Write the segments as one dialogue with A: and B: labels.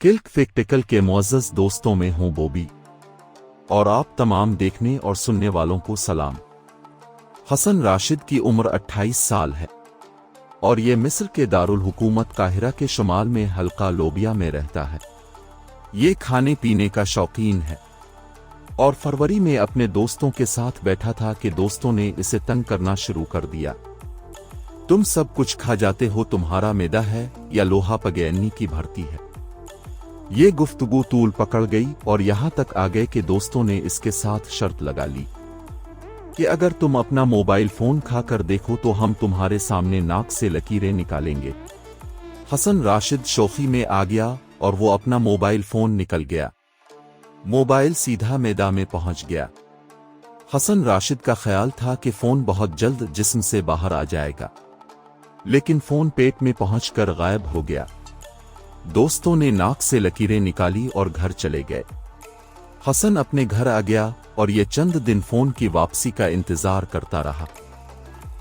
A: किल्क फैक्टिकल के मुअज़्ज़ज़ दोस्तों में हूं बॉबी और आप तमाम देखने और सुनने वालों को सलाम। हसन राशिद की उम्र 28 साल है और ये मिस्र के दारुल हुकूमत काहिरा के शुमाल में हल्का लोबिया में रहता है। ये खाने पीने का शौकीन है और फरवरी में अपने दोस्तों के साथ बैठा था कि दोस्तों ने इसे तंग करना शुरू कर दिया। तुम सब कुछ खा जाते हो, तुम्हारा मैदा है या लोहा पगैनी की भर्ती है। ये गुफ्तगू तूल पकड़ गई और यहां तक आ गए कि दोस्तों ने इसके साथ शर्त लगा ली कि अगर तुम अपना मोबाइल फोन खाकर देखो तो हम तुम्हारे सामने नाक से लकीरें निकालेंगे। हसन राशिद शौकी में आ गया और वो अपना मोबाइल फोन निकल गया। मोबाइल सीधा मैदा में पहुंच गया। हसन राशिद का ख्याल था कि फोन बहुत जल्द जिस्म से बाहर आ जाएगा, लेकिन फोन पेट में पहुंचकर गायब हो गया। दोस्तों ने नाक से लकीरें निकाली और घर चले गए। हसन अपने घर आ गया और ये चंद दिन फोन की वापसी का इंतजार करता रहा,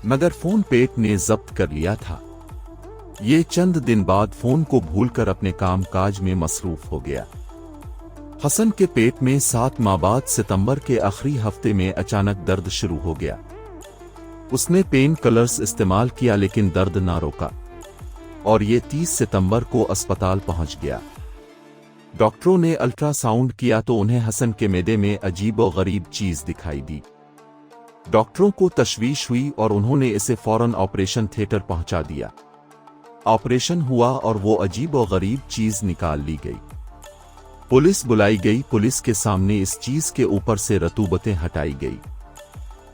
A: मगर फोन पेट ने जब्त कर लिया था। ये चंद दिन बाद फोन को भूलकर अपने काम काज में मसरूफ हो गया। हसन के पेट में 7 माह बाद सितंबर के आखिरी हफ्ते में अचानक दर्द शुरू हो गया। उसने पेन किलर्स इस्तेमाल किया लेकिन दर्द ना रोका और ये 30 सितंबर को अस्पताल पहुंच गया। डॉक्टरों ने अल्ट्रासाउंड किया तो उन्हें हसन के मैदे में अजीब और गरीब चीज दिखाई दी। डॉक्टरों को तशवीश हुई और उन्होंने इसे फौरन ऑपरेशन थिएटर पहुंचा दिया। ऑपरेशन हुआ और वो अजीब और गरीब चीज निकाल ली गई। पुलिस बुलाई गई। पुलिस के सामने इस चीज के ऊपर से रतूबतें हटाई गई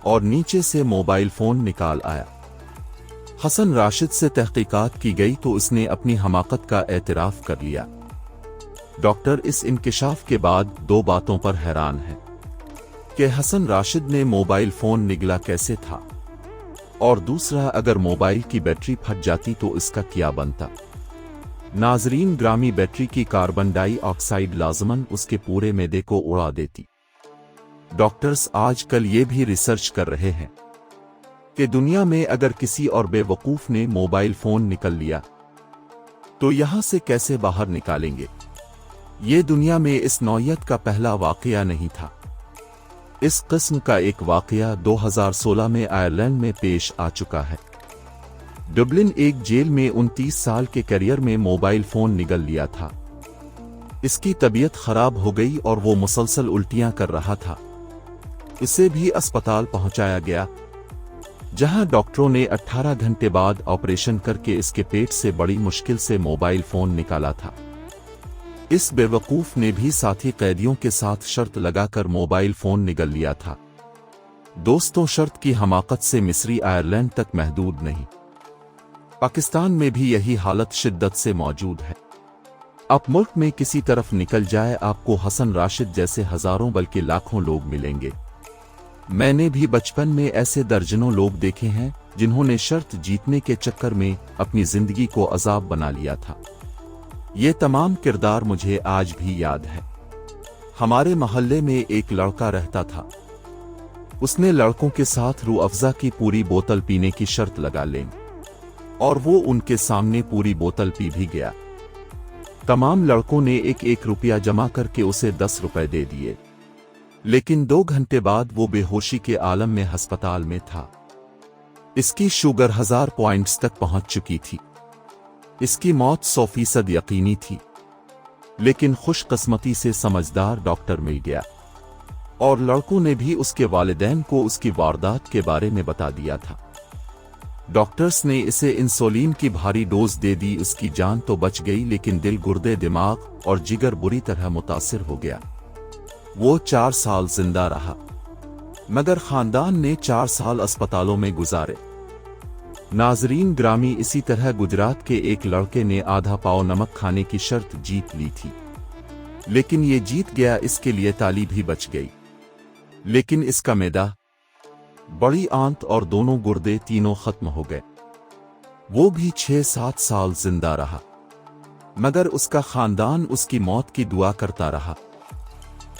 A: और नीचे से मोबाइल फोन निकाल आया। हसन राशिद से तहकीकात की गई तो उसने अपनी हमाकत का एतराफ कर लिया। डॉक्टर इस इंकिशाफ के बाद 2 बातों पर हैरान है कि हसन राशिद ने मोबाइल फोन निगला कैसे था, और दूसरा, अगर मोबाइल की बैटरी फट जाती तो इसका क्या बनता। नाजरीन, ग्रामी बैटरी की कार्बन डाइऑक्साइड लाजमन उसके पूरे मैदे को उड़ा देती। डॉक्टर्स आजकल ये भी रिसर्च कर रहे हैं कि दुनिया में अगर किसी और बेवकूफ ने मोबाइल फोन निकल लिया तो यहां से कैसे बाहर निकालेंगे। ये दुनिया में इस नौयत का पहला वाकया नहीं था। इस किस्म का एक वाकया 2016 में आयरलैंड में पेश आ चुका है। डुबलिन एक जेल में 29 साल के करियर में मोबाइल फोन निगल लिया था। इसकी तबीयत खराब हो गई और वो मुसलसल उल्टियां कर रहा था। इसे भी अस्पताल पहुंचाया गया, जहां डॉक्टरों ने 18 घंटे बाद ऑपरेशन करके इसके पेट से बड़ी मुश्किल से मोबाइल फोन निकाला था। इस बेवकूफ ने भी साथी कैदियों के साथ शर्त लगाकर मोबाइल फोन निगल लिया था। दोस्तों, शर्त की हमाकत से मिस्री आयरलैंड तक महदूद नहीं, पाकिस्तान में भी यही हालत शिद्दत से मौजूद है। अब मुल्क में किसी तरफ निकल जाए, आपको हसन राशिद जैसे हजारों बल्कि लाखों लोग मिलेंगे। मैंने भी बचपन में ऐसे दर्जनों लोग देखे हैं जिन्होंने शर्त जीतने के चक्कर में अपनी जिंदगी को अजाब बना लिया था। ये तमाम किरदार मुझे आज भी याद है। हमारे मोहल्ले में एक लड़का रहता था। उसने लड़कों के साथ रूह अफ़ज़ा की पूरी बोतल पीने की शर्त लगा ली और वो उनके सामने पूरी बोतल पी भी गया। तमाम लड़कों ने 1-1 रुपया जमा करके उसे 10 रुपए दे दिए, लेकिन 2 घंटे बाद वो बेहोशी के आलम में अस्पताल में था। इसकी शुगर 1000 पॉइंट्स तक पहुंच चुकी थी। इसकी मौत 100% यकीनी थी, लेकिन खुशकिस्मती से समझदार डॉक्टर मिल गया और लड़कों ने भी उसके वालिदैन को उसकी वारदात के बारे में बता दिया था। डॉक्टर्स ने इसे इंसुलिन की भारी डोज दे दी। उसकी जान तो बच गई, लेकिन दिल, गुर्दे, दिमाग और जिगर बुरी तरह मुतासिर हो गया। वो 4 साल जिंदा रहा, मगर खानदान ने 4 साल अस्पतालों में गुजारे। नाजरीन ग्रामी, इसी तरह गुजरात के एक लड़के ने आधा पाव नमक खाने की शर्त जीत ली थी, लेकिन ये जीत गया, इसके लिए ताली भी बच गई। लेकिन इसका मैदा, बड़ी आंत और दोनों गुर्दे तीनों खत्म हो गए। वो भी 6-7 साल जिंदा रहा, मगर उसका खानदान उसकी मौत की दुआ करता रहा।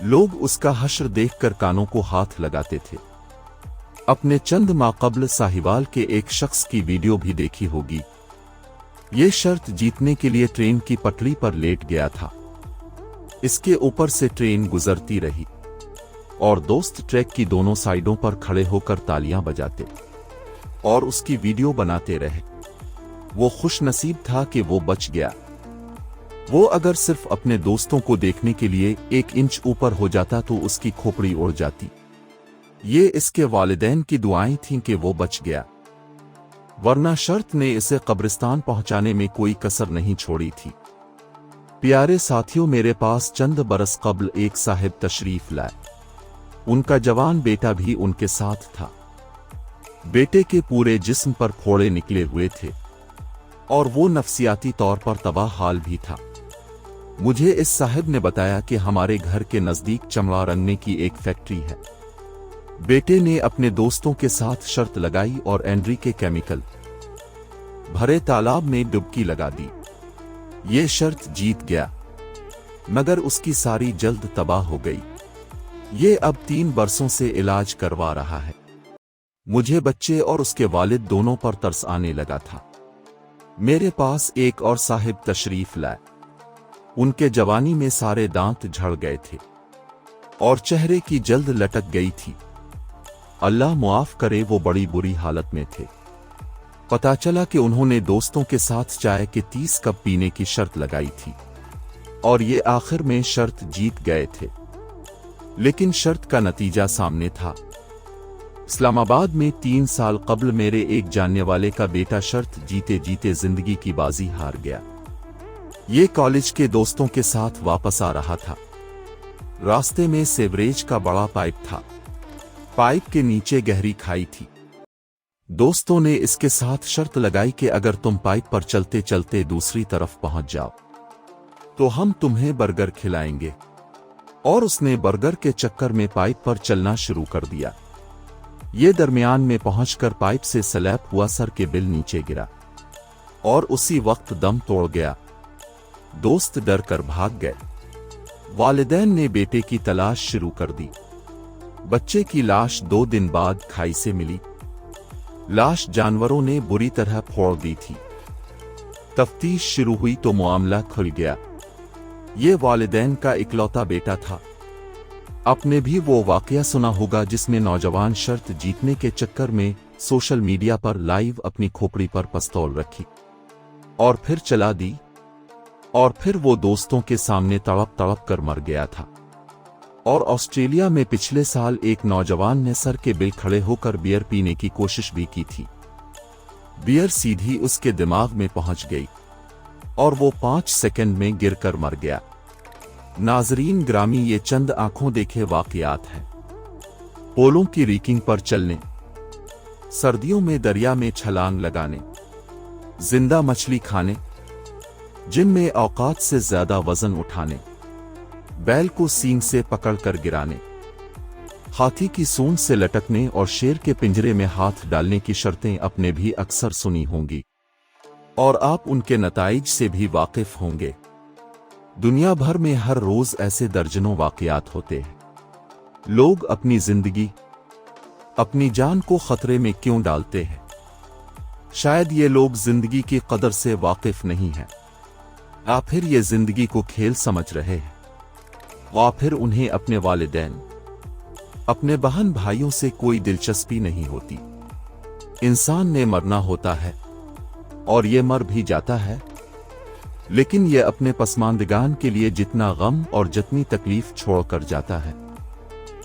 A: लोग उसका हश्र देखकर कानों को हाथ लगाते थे। अपने चंद माह कबल साहिवाल के एक शख्स की वीडियो भी देखी होगी। ये शर्त जीतने के लिए ट्रेन की पटरी पर लेट गया था। इसके ऊपर से ट्रेन गुजरती रही और दोस्त ट्रैक की दोनों साइडों पर खड़े होकर तालियां बजाते और उसकी वीडियो बनाते रहे। वो खुश नसीब था कि वो बच गया। वो अगर सिर्फ अपने दोस्तों को देखने के लिए 1 इंच ऊपर हो जाता तो उसकी खोपड़ी उड़ जाती। ये इसके वालिदैन की दुआएं थीं कि वो बच गया, वरना शर्त ने इसे कब्रिस्तान पहुंचाने में कोई कसर नहीं छोड़ी थी। प्यारे साथियों, मेरे पास चंद बरस कब्ल एक साहिब तशरीफ लाए। उनका जवान बेटा भी उनके साथ था। बेटे के पूरे जिस्म पर फोड़े निकले हुए थे और वो नफसियाती तौर पर तबाह हाल भी था। मुझे इस साहिब ने बताया कि हमारे घर के नजदीक चमड़ा रंगने की एक फैक्ट्री है। बेटे ने अपने दोस्तों के साथ शर्त लगाई और एंड्री के केमिकल भरे तालाब में डुबकी लगा दी। ये शर्त जीत गया, मगर उसकी सारी जल्द तबाह हो गई। ये अब 3 बरसों से इलाज करवा रहा है। मुझे बच्चे और उसके वालिद दोनों पर तरस आने लगा था। मेरे पास एक और साहिब तशरीफ लाए। उनके जवानी में सारे दांत झड़ गए थे और चेहरे की जल्द लटक गई थी। अल्लाह मुआफ करे, वो बड़ी बुरी हालत में थे। पता चला कि उन्होंने दोस्तों के साथ चाय के 30 कप पीने की शर्त लगाई थी और ये आखिर में शर्त जीत गए थे, लेकिन शर्त का नतीजा सामने था। इस्लामाबाद में 3 साल कब्ल मेरे एक जानने वाले का बेटा शर्त जीते जीते जिंदगी की बाजी हार गया। ये कॉलेज के दोस्तों के साथ वापस आ रहा था। रास्ते में सेवरेज का बड़ा पाइप था। पाइप के नीचे गहरी खाई थी। दोस्तों ने इसके साथ शर्त लगाई कि अगर तुम पाइप पर चलते चलते दूसरी तरफ पहुंच जाओ तो हम तुम्हें बर्गर खिलाएंगे। और उसने बर्गर के चक्कर में पाइप पर चलना शुरू कर दिया। ये दरमियान में पहुंचकर पाइप से स्लैप हुआ, सर के बिल नीचे गिरा और उसी वक्त दम तोड़ गया। दोस्त डर कर भाग गए। वालिदैन ने बेटे की तलाश शुरू कर दी। बच्चे की लाश 2 दिन बाद खाई से मिली। लाश जानवरों ने बुरी तरह फोड़ दी थी। तफ्तीश शुरू हुई तो मामला खुल गया। ये वालिदैन का इकलौता बेटा था। आपने भी वो वाकया सुना होगा जिसमें नौजवान शर्त जीतने के चक्कर में सोशल मीडिया पर लाइव अपनी खोपड़ी पर पिस्तौल रखी और फिर चला दी और फिर वो दोस्तों के सामने तड़प तड़प कर मर गया था। और ऑस्ट्रेलिया में पिछले साल एक नौजवान ने सर के बिल खड़े होकर बियर पीने की कोशिश भी की थी। बियर सीधी उसके दिमाग में पहुंच गई और वो 5 सेकंड में गिरकर मर गया। नाजरीन ग्रामी, ये चंद आंखों देखे वाकयात हैं। पोलों की रीकिंग पर चलने, सर्दियों में दरिया में छलांग लगाने, जिंदा मछली खाने, जिम में औकात से ज्यादा वजन उठाने, बैल को सींग से पकड़कर गिराने, हाथी की सूंड से लटकने और शेर के पिंजरे में हाथ डालने की शर्तें आपने भी अक्सर सुनी होंगी और आप उनके नताइज से भी वाकिफ होंगे। दुनिया भर में हर रोज ऐसे दर्जनों वाकयात होते हैं। लोग अपनी जिंदगी, अपनी जान को खतरे में क्यों डालते हैं? शायद ये लोग जिंदगी की कदर से वाकिफ नहीं हैं, या फिर ये जिंदगी को खेल समझ रहे हैं, या फिर उन्हें अपने वालिदैन, अपने बहन भाइयों से कोई दिलचस्पी नहीं होती। इंसान ने मरना होता है और ये मर भी जाता है, लेकिन ये अपने पसमानदगान के लिए जितना गम और जितनी तकलीफ छोड़कर जाता है,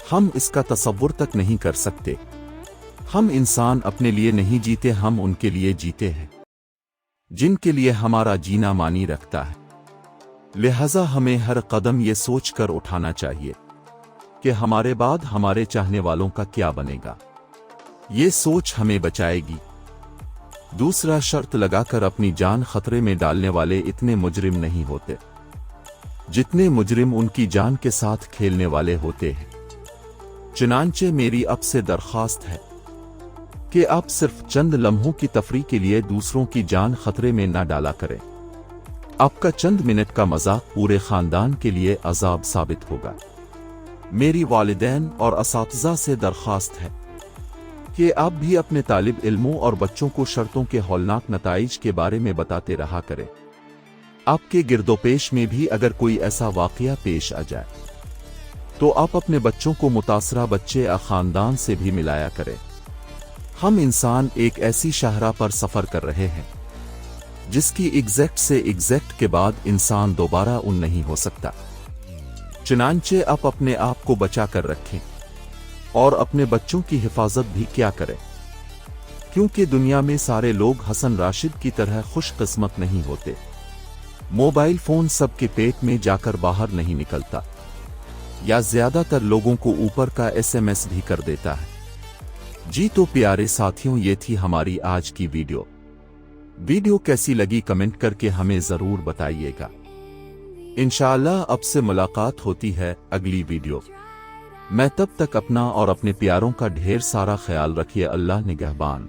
A: हम इसका तसव्वुर तक नहीं कर सकते। हम इंसान अपने लिए नहीं जीते, हम उनके लिए जीते हैं जिनके लिए हमारा जीना मानी रखता है। लिहाजा हमें हर कदम ये सोच कर उठाना चाहिए कि हमारे बाद हमारे चाहने वालों का क्या बनेगा। ये सोच हमें बचाएगी। दूसरा, शर्त लगाकर अपनी जान खतरे में डालने वाले इतने मुजरिम नहीं होते जितने मुजरिम उनकी जान के साथ खेलने वाले होते हैं। चुनांचे मेरी अब से दरख्वास्त है कि आप सिर्फ चंद लम्हों की तफरीह के लिए दूसरों की जान खतरे में न डाला करें। आपका चंद मिनट का मजाक पूरे खानदान के लिए अजाब साबित होगा। मेरी वालिदैन और असातिज़ा से दरख्वास्त है कि आप भी अपने तालिब इल्मों और बच्चों को शर्तों के हौलनाक नताइज के बारे में बताते रहा करें। آپ کے گردوپیش میں بھی اگر کوئی ایسا واقعہ پیش آ جائے تو آپ اپنے بچوں کو متاثرہ بچے یا خاندان سے بھی ملایا کریں۔ ہم انسان ایک ایسی شاہراہ پر سفر کر رہے ہیں جس کی ایگزیکٹ سے ایگزیکٹ کے بعد انسان دوبارہ ان نہیں ہو سکتا۔ چنانچہ آپ اپنے آپ کو بچا کر رکھیں اور اپنے بچوں کی حفاظت بھی کیا کریں، کیونکہ دنیا میں سارے لوگ حسن راشد کی طرح خوش قسمت نہیں ہوتے۔ موبائل فون سب کے پیٹ میں جا کر باہر نہیں نکلتا، یا زیادہ تر لوگوں کو اوپر کا SMS بھی کر دیتا ہے۔ جی تو پیارے ساتھیوں، یہ تھی ہماری آج کی ویڈیو کیسی لگی کمنٹ کر کے ہمیں ضرور بتائیے گا۔ انشاءاللہ اب سے ملاقات ہوتی ہے اگلی ویڈیو میں، تب تک اپنا اور اپنے پیاروں کا ڈھیر سارا خیال رکھیے۔ اللہ نگہبان۔